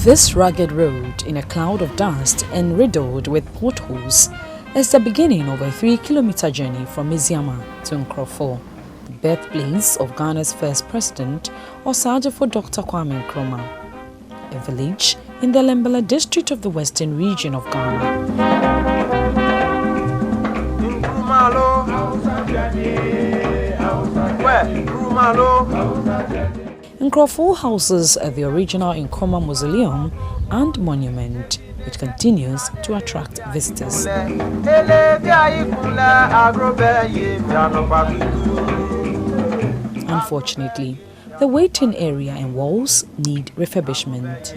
This rugged road in a cloud of dust and riddled with potholes is the beginning of a 3-kilometer journey from Meziama to Nkrofo, the birthplace of Ghana's first president, Osajifo Dr. Kwame Nkrumah, a village in the Lembela district of the western region of Ghana. Nkrofo houses the original Nkrumah Mausoleum and Monument, which continues to attract visitors. Unfortunately, the waiting area and walls need refurbishment.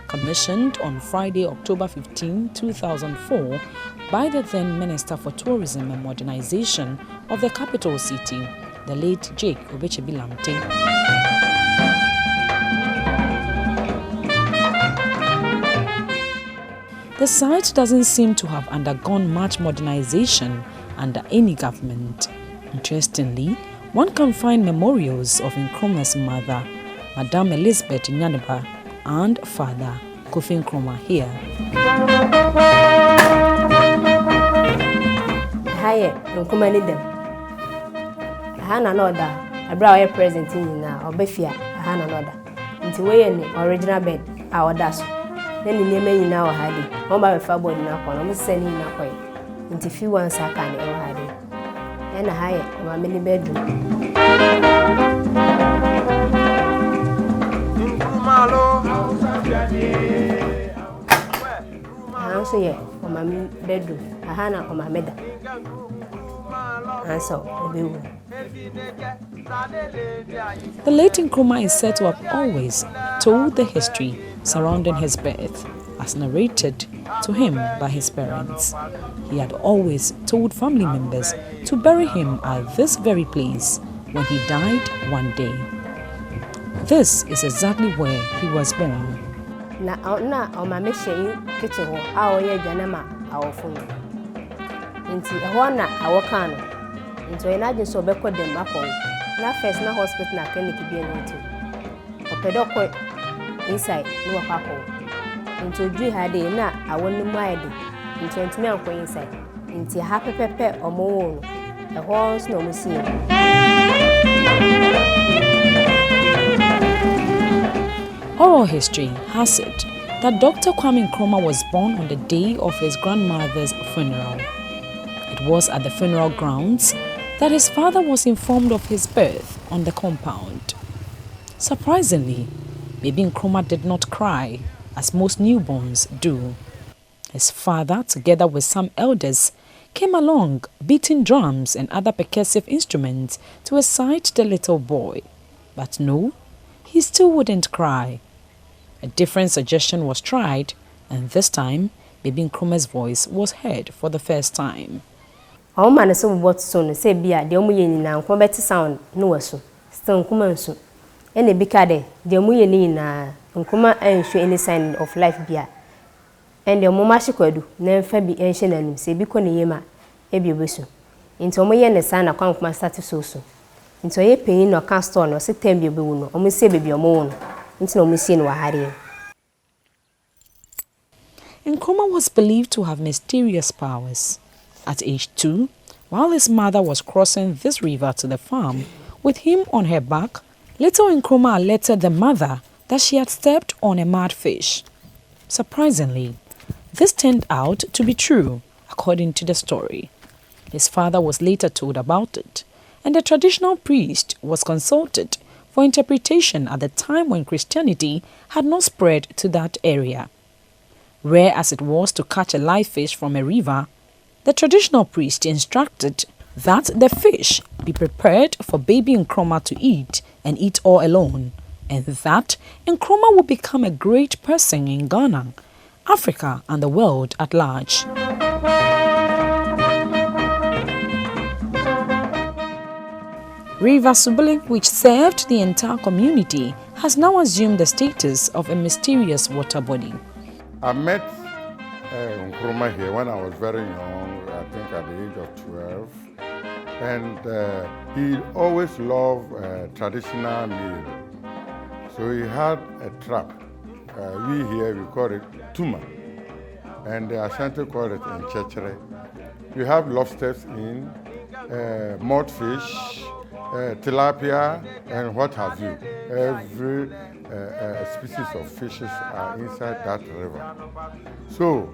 Commissioned on Friday, October 15, 2004, by the then Minister for Tourism and Modernization of the capital city, the late Jake Obechebi-Lamte. The site doesn't seem to have undergone much modernization under any government. Interestingly, one can find memorials of Nkrumah's mother, Madame Elizabeth Nyaneba, and father, Kofi Nkrumah here. Hi, Nkrumah need them. Hana Noda, a brown present in Obefia, Hana Noda. Into way any original bed, our dash. Then the name in our hiding. One by a fabo in our corner, sending in our way. Into few ones I can ever hide. And a higher, my mini bedroom. So yeah, on my bedroom, a Hana on my meda. And so, the late Nkrumah is said to have always told the history surrounding his birth, as narrated to him by his parents. He had always told family members to bury him at this very place when he died one day. This is exactly where he was born. Na on my mission kitchen our year janama our phone. Into a one our can into an agent so backward them up on. Na first na hospital na clinic be into. Opedoko inside no papa. Into G had a na I won't mind into me uncle inside. Into happy pepper or more. The horse no museum. Oral history has it that Dr. Kwame Nkrumah was born on the day of his grandmother's funeral. It was at the funeral grounds that his father was informed of his birth on the compound. Surprisingly, baby Nkrumah did not cry, as most newborns do. His father, together with some elders, came along beating drums and other percussive instruments to excite the little boy. But no, he still wouldn't cry. A different suggestion was tried, and this time, baby Nkrumah's voice was heard for the first time. All man so what soon say beer, the omuyin na better sound no so. Still Nkrumah so. Any bikade, the omuyin na Nkrumah ain't show any sign of life beer. And the omumashi kwadu, na mfa bi ancient anim say bi ko ne yema e bi obesu. Into omuye ne sign na kwa Nkrumah start so so. Into ye pain no can store no say tem bi obewu no. Omu say baby omo no. Nkrumah was believed to have mysterious powers. At age 2, while his mother was crossing this river to the farm with him on her back, little Nkrumah alerted the mother that she had stepped on a mad fish. Surprisingly, this turned out to be true, according to the story. His father was later told about it, and the traditional priest was consulted for interpretation at the time when Christianity had not spread to that area. Rare as it was to catch a live fish from a river, the traditional priest instructed that the fish be prepared for baby Nkrumah to eat and eat all alone, and that Nkrumah would become a great person in Ghana, Africa, and the world at large. River Subile, which served the entire community, has now assumed the status of a mysterious water body. I met Nkrumah here when I was very young, I think at the age of 12. And he always loved traditional meal. So he had a trap. We here, we call it tuma. And the Ashanti call it in Chechere. We have lobsters in, mudfish, tilapia, and what have you. Every species of fishes are inside that river. So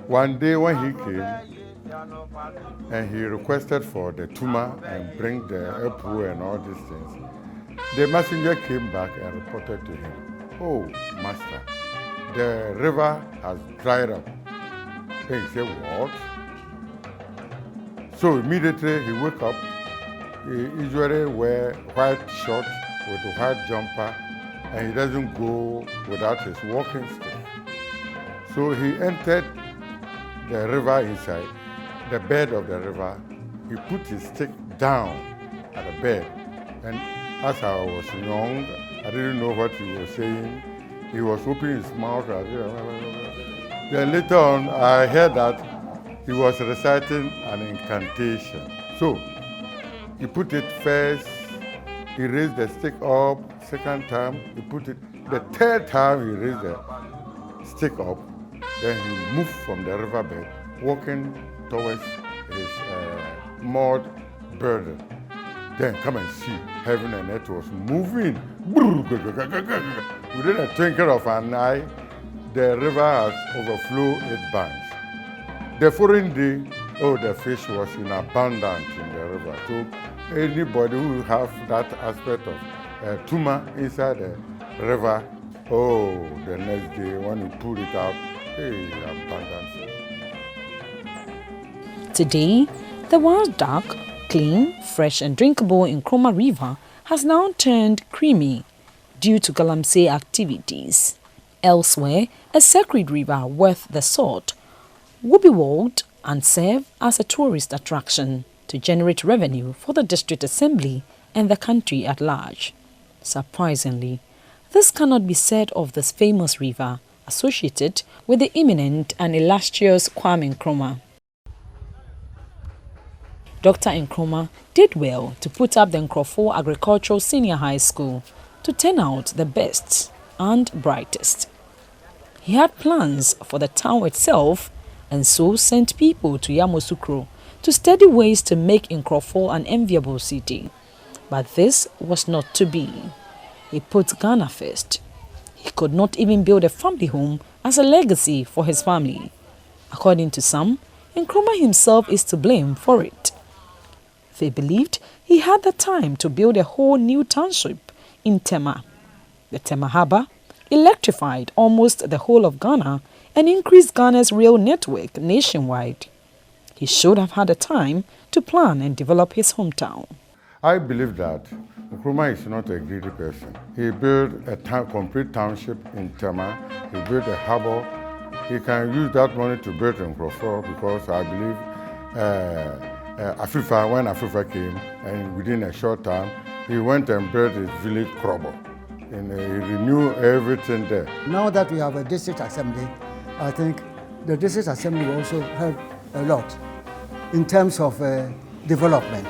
one day when he came, and he requested for the tuma and bring the epu and all these things, the messenger came back and reported to him, "Oh, master, the river has dried up." And he said, "What?" So immediately he woke up. He usually wear white shirt with a white jumper, and he doesn't go without his walking stick. So he entered the river inside, the bed of the river. He put his stick down at the bed. And as I was young, I didn't know what he was saying. He was opening his mouth. Then later on, I heard that he was reciting an incantation. So he put it first, he raised the stick up, second time he put it, the third time he raised the stick up, then he moved from the riverbed, walking towards his mud burden. Then come and see, heaven and earth was moving. Within a twinkle of an eye, the river has overflowed its banks. The following day, the fish was in abundance in the river. So anybody who have that aspect of tuma inside the river, the next day when you pull it out, abundance. Today, the once dark, clean, fresh and drinkable Nkrumah River has now turned creamy due to galamsey activities. Elsewhere, a sacred river worth the salt will be walked and serve as a tourist attraction to generate revenue for the district assembly and the country at large. Surprisingly, this cannot be said of this famous river associated with the eminent and illustrious Kwame Nkrumah. Dr. Nkrumah did well to put up the Nkrofo Agricultural Senior High School to turn out the best and brightest. He had plans for the town itself and so sent people to Yamoussoukro to study ways to make Nkrofo an enviable city. But this was not to be. He put Ghana first. He could not even build a family home as a legacy for his family. According to some, Nkrumah himself is to blame for it. They believed he had the time to build a whole new township in Tema. The Tema Harbour electrified almost the whole of Ghana and increased Ghana's rail network nationwide. He should have had the time to plan and develop his hometown. I believe that Nkrumah is not a greedy person. He built a complete township in Tema. He built a harbour. He can use that money to build Nkrofo because I believe when Afrifa came, and within a short time, he went and built his village Krobo. And he renewed everything there. Now that we have a district assembly, I think the district assembly will also help a lot in terms of development.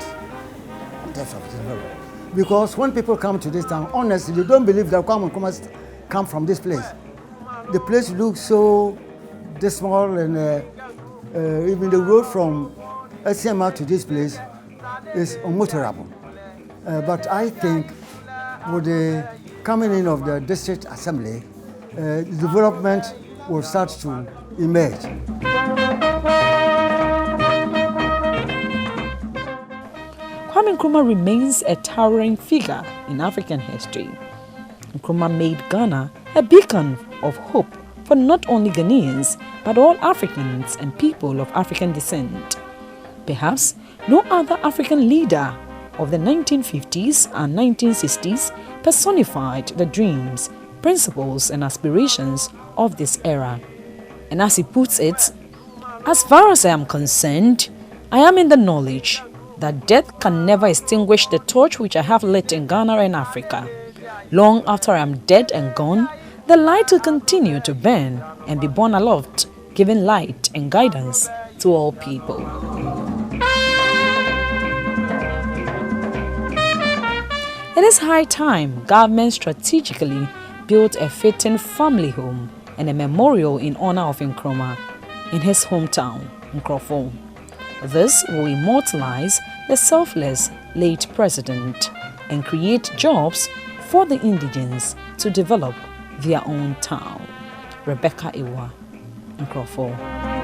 Because when people come to this town, honestly, they don't believe that Kwame Nkrumah come from this place. The place looks so dismal, and even the road from SMR to this place is unmotorable. But I think with the coming in of the district assembly, development will start to emerge. Kwame Nkrumah remains a towering figure in African history. Nkrumah made Ghana a beacon of hope for not only Ghanaians, but all Africans and people of African descent. Perhaps no other African leader of the 1950s and 1960s personified the dreams, principles and aspirations of this era. And as he puts it, "As far as I am concerned, I am in the knowledge that death can never extinguish the torch which I have lit in Ghana and Africa. Long after I am dead and gone, the light will continue to burn and be borne aloft, giving light and guidance to all people. It is high time government strategically built a fitting family home and a memorial in honor of Nkrumah in his hometown, Nkrofo. This will immortalize the selfless late president and create jobs for the indigents to develop their own town. Rebekah Awuah, Nkrofo.